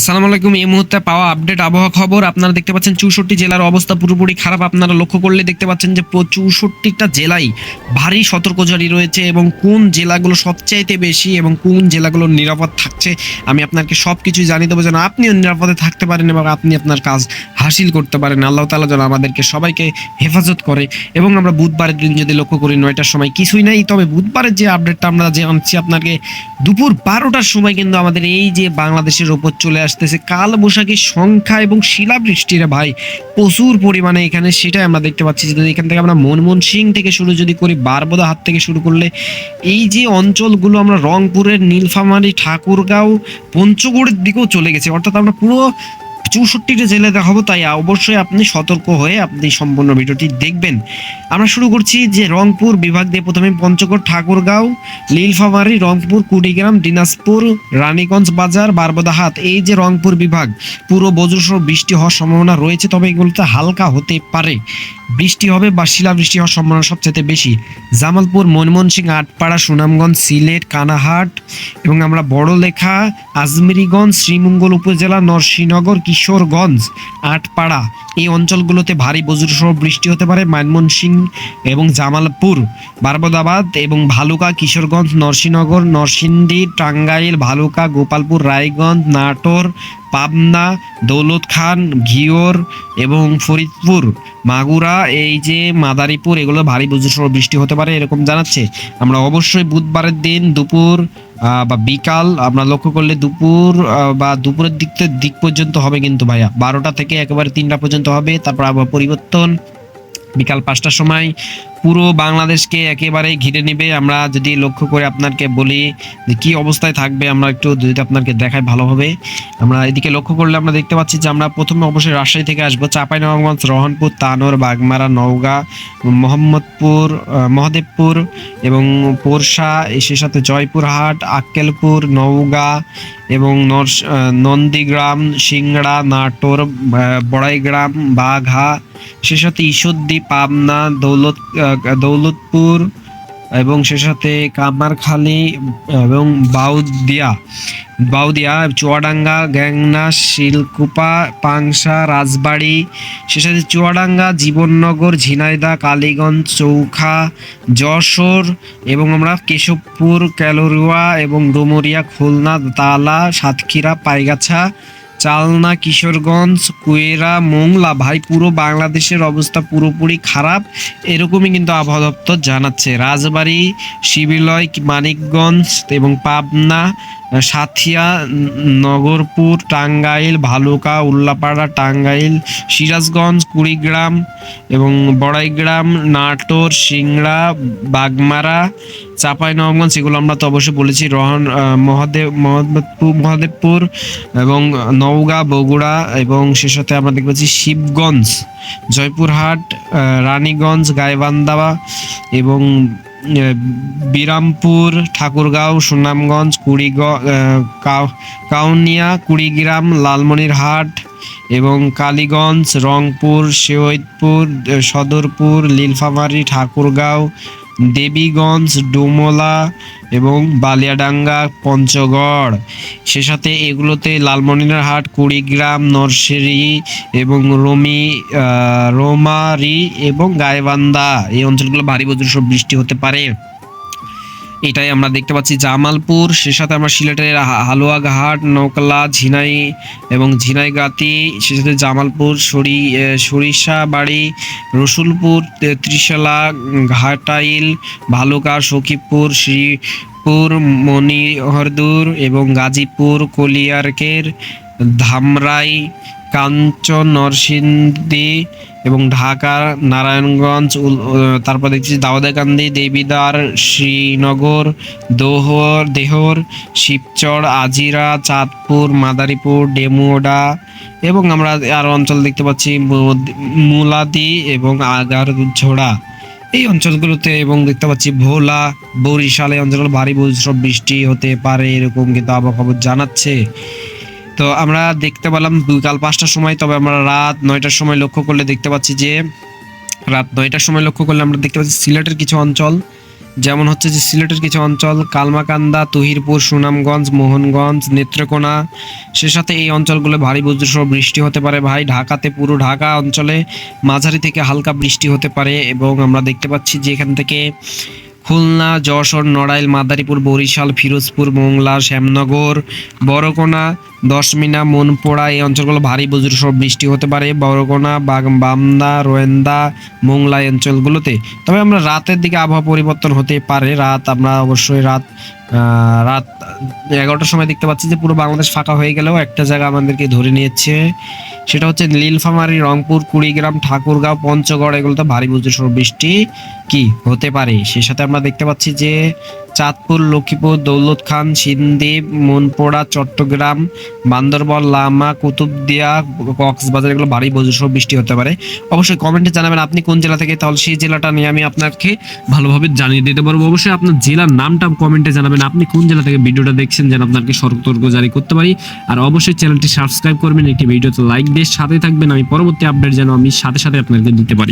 আসসালামু আলাইকুম। এই মুহূর্তে পাওয়া আপডেট আবহাওয়া খবর। আপনারা দেখতে পাচ্ছেন 64 জেলার অবস্থা পুরোপুরি খারাপ। আপনারা লক্ষ্য করলে দেখতে পাচ্ছেন যে 64টা জেলায় ভারী সতর্কতারি রয়েছে এবং কোন জেলাগুলো সবচাইতে বেশি এবং কোন জেলাগুলো নিরাপদ থাকছে আমি আপনাকে সবকিছুই জানিয়ে দেবো, যেন আপনিও নিরাপদে থাকতে পারেন এবং আপনি আপনার কাজ হাসিল করতে পারেন। আল্লাহ তাআলা যেন আমাদেরকে সবাইকে হেফাজত করে। এবং আমরা বুধবারের দিন যদি লক্ষ্য করি 9টার সময় কিছুই নাই, তবে বুধবারের যে আপডেটটা আমরা জানছি আপনাকে দুপুর 12টার সময় কিন্তু আমাদের এই যে বাংলাদেশের ওপর চলে আসতেছে কালবৈশাখীর সংখ্যা এবং শিলাবৃষ্টির ভাই প্রচুর পরিমাণে এখানে, সেটাই আমরা দেখতে পাচ্ছি। যদি এখান থেকে আমরা ময়মনসিংহ থেকে শুরু যদি করি, বারবদা হাট থেকে শুরু করলে এই যে অঞ্চলগুলো আমরা রংপুরের নীলফামারী, ঠাকুরগাঁও, পঞ্চগড়ের দিকেও চলে গেছে, অর্থাৎ আমরা পুরো 64টা জেলা দেখাবো। তাই অবশ্যই আপনি সতর্ক হয়ে আপনি সম্পূর্ণ ভিডিওটি দেখবেন। আমরা শুরু করছি যে রংপুর বিভাগ দিয়ে। প্রথমে পঞ্চগড়, ঠাকুরগাঁও, নীলফামারী, রংপুর, কুড়িগ্রাম, দিনাজপুর, রানীগঞ্জ বাজার, বারবদাহাট, এই যে রংপুর বিভাগ পুরো বজ্রসহ বৃষ্টি হওয়ার সম্ভাবনা রয়েছে, তবে এগুলোতে হালকা হতে পারে বৃষ্টি হবে বা শিলাবৃষ্টি হওয়ার সম্ভাবনা সবচেয়ে বেশি। জামালপুর, ময়মনসিংহ, আটপাড়া, সুনামগঞ্জ, সিলেট, কানাহাট এবং আমরা বড়লেখা, আজমেরীগঞ্জ, শ্রীমঙ্গল উপজেলা, নরসিংহনগর, কিশোরগঞ্জ, আটপাড়া এই অঞ্চলগুলোতে ভারী বজ্রসহ বৃষ্টি হতে পারে। ময়মনসিংহ এবং জামালপুর, বারবদাবাদ এবং ভালুকা, কিশোরগঞ্জ, নরসিংহনগর, নরসিংদী, টাঙ্গাইল, ভালুকা, গোপালপুর, রায়গঞ্জ, নাটোর, পাবনা, দৌলতখান, ঘিওর এবং ফরিদপুর, মাগুরা, এই যে মাদারীপুর, এগুলো ভারী বজ্রসহ বৃষ্টি হতে পারে এরকম জানাচ্ছে। আমরা অবশ্যই বুধবারের দিন দুপুর বা বিকাল আমরা লক্ষ্য করলে দুপুর বা দুপুরের দিক পর্যন্ত হবে কিন্তু ভাইয়া, 12টা থেকে একেবারে 3টা পর্যন্ত হবে। তারপর আবহাওয়া পরিবর্তন বিকাল 5টার সময় পুরো বাংলাদেশকে একেবারে ঘিরে নেবে। আমরা যদি লক্ষ্য করে আপনাকে বলি যে কি অবস্থায় থাকবে, আমরা একটু যদি আপনাকে দেখাই ভালো হবে। আমরা এদিকে লক্ষ্য করলে আমরা দেখতে পাচ্ছি যে আমরা প্রথমে অবশ্যই রাজশাহী থেকে আসবো, চাঁপাইনবাবগঞ্জ, রহনপুর, তানোর, বাগমারা, নওগাঁ, মোহাম্মদপুর, মহদেবপুর এবং পোরশা, সে সাথে জয়পুরহাট, আক্কেলপুর, নওগাঁ এবং নন্দীগ্রাম, সিংড়া, নাটোর, বড়াইগ্রাম, বাঘা, সে সাথে ঈশ্বরদী, পাবনা, দৌলতপুর এবং সে সাথে কামারখালী এবং বাউদিয়া, চুয়াডাঙ্গা, গ্যাংনা, শিলকুপা, পাংশা, রাজবাড়ী, সে সাথে চুয়াডাঙ্গা, জীবননগর, ঝিনাইদহ, কালীগঞ্জ, চৌখা, যশোর এবং আমরা কেশবপুর, ক্যালোরিয়া এবং ডুমুরিয়া, খুলনা, তালা, সাতক্ষীরা, পাইগাছা, চালনা, কিশোরগঞ্জ, কুয়েরা, মোংলা, ভাই পুরো বাংলাদেশের অবস্থা পুরোপুরি খারাপ এরকমই কিন্তু আবহাওয়া দপ্তর জানাচ্ছে। রাজবাড়ী, শিবিলয়, মানিকগঞ্জ এবং পাবনা, সাথিয়া, নগরপুর, টাঙ্গাইল, ভালুকা, উল্লাপাড়া, টাঙ্গাইল, সিরাজগঞ্জ, কুড়িগ্রাম এবং বড়াইগ্রাম, নাটোর, সিংড়া, বাগমারা, চাঁপাইনবাবগঞ্জ, এগুলো আমরা তো অবশ্যই বলেছি, মহদেবপুর এবং নওগাঁ, বগুড়া এবং সে সাথে আমরা দেখতে পাচ্ছি শিবগঞ্জ, জয়পুরহাট, রানীগঞ্জ, গাইবান্ধা এবং বিরামপুর, ঠাকুরগাঁও, সুনামগঞ্জ, কাউনিয়া, কুড়িগ্রাম, লালমনিরহাট এবং কালীগঞ্জ, রংপুর, সৈয়দপুর, সদরপুর, নীলফামারী, ঠাকুরগাঁও, দেবীগঞ্জ, ডুমলা এবং বালিয়াডাঙ্গা, পঞ্চগড়, সে সাথে এগুলোতে লালমনিরহাট, কুড়িগ্রাম, নরসিংদী এবং রোমারি এবং গাইবান্ধা এই অঞ্চলগুলো ভারী বজ্রসহ বৃষ্টি হতে পারে, এটাই আমরা দেখতে পাচ্ছি। জামালপুর, সে সাথে আমরা সিলেটের হালুয়াঘাট, নকলা, ঝিনাই এবং ঝিনাইগাতি, সে সাথে জামালপুর, সরিষাবাড়ি, রসুলপুর, ত্রিশালা, ঘাটাইল, ভালুকা, সখীপুর, শ্রীপুর, মনিহরদুর এবং গাজীপুর, কলিয়ারকের, ধামরাই, কাঞ্চন, নরসিংদী এবং ঢাকা, নারায়ণগঞ্জ, তারপর দেখছি দাউদাকান্দি, দেবিদ্বার, শ্রীনগর, দেহর, শিবচর, আজিরা, চাঁদপুর, মাদারীপুর, ডেমুডা এবং আমরা আরো অঞ্চল দেখতে পাচ্ছি মুলাদি এবং আগারঝোড়া এই অঞ্চলগুলোতে, এবং দেখতে পাচ্ছি ভোলা, বরিশাল এই অঞ্চলগুলো ভারী বজ্রসহ বৃষ্টি হতে পারে এরকম কিন্তু আবহাওয়া খবর জানাচ্ছে। তো আমরা দেখতে পেলাম বিকাল 5টার সময়, তবে আমরা রাত 9টার সময় লক্ষ্য করলে দেখতে পাচ্ছি যে আমরা দেখতে পাচ্ছি সিলেটের কিছু অঞ্চল যেমন হচ্ছে যে সিলেটের কিছু অঞ্চল কালমাকান্দা, তুহিরপুর, সুনামগঞ্জ, মোহনগঞ্জ, নেত্রকোনা, সে সাথে এই অঞ্চলগুলো ভারী বজ্রসহ বৃষ্টি হতে পারে ভাই। ঢাকাতে পুরো ঢাকা অঞ্চলে মাঝারি থেকে হালকা বৃষ্টি হতে পারে এবং আমরা দেখতে পাচ্ছি যে এখান থেকে খুলনা, যশোর, নড়াইল, মাদারীপুর, বরিশাল, ফিরোজপুর, মোংলা, শ্যামনগর, বরগুনা, দশমিনা, মনপোড়া এই অঞ্চলগুলো ভারী বজ্রসহ বৃষ্টি হতে পারে। বরগুনা, বামনা, রোয়েন্দা, মোংলা এই অঞ্চলগুলোতে। তবে আমরা রাতের দিকে আবহাওয়া পরিবর্তন হতে পারে। আমরা অবশ্যই রাত 11টার সময় দেখতে পাচ্ছি যে পুরো বাংলাদেশ ফাঁকা হয়ে গেলেও একটা জায়গা আমাদেরকে ধরে নিয়েছে, সেটা হচ্ছে নীলফামারী, রংপুর, কুড়িগ্রাম, ঠাকুরগাঁও, পঞ্চগড়, এগুলোতে ভারী বজ্রসহ বৃষ্টি কি হতে পারে। সেই সাথে আমরা দেখতে পাচ্ছি যে চাঁদপুর, লক্ষ্মীপুর, দৌলতখান, সিন্দ্বীপ, মনপোড়া, চট্টগ্রাম, বান্দরবান, লামা, কুতুবদিয়া, কক্সবাজার এগুলো ভারী বজ্রসহ বৃষ্টি হতে পারে। অবশ্যই কমেন্টে জানাবেন আপনি কোন জেলা থেকে, তাহলে সেই জেলাটা নিয়ে আমি আপনাকে ভালোভাবে জানিয়ে দিতে পারবো। অবশ্যই আপনার জেলার নামটা কমেন্টে জানাবেন, আপনি কোন জেলা থেকে ভিডিওটা দেখছেন, যেন আপনাকে সতর্ক জারি করতে পারি। আর অবশ্যই চ্যানেলটি সাবস্ক্রাইব করবেন, একটি ভিডিওতে লাইক দিয়ে সাথে থাকবেন, আমি পরবর্তী আপডেট যেন আমি সাথে সাথে আপনাকে দিতে পারি।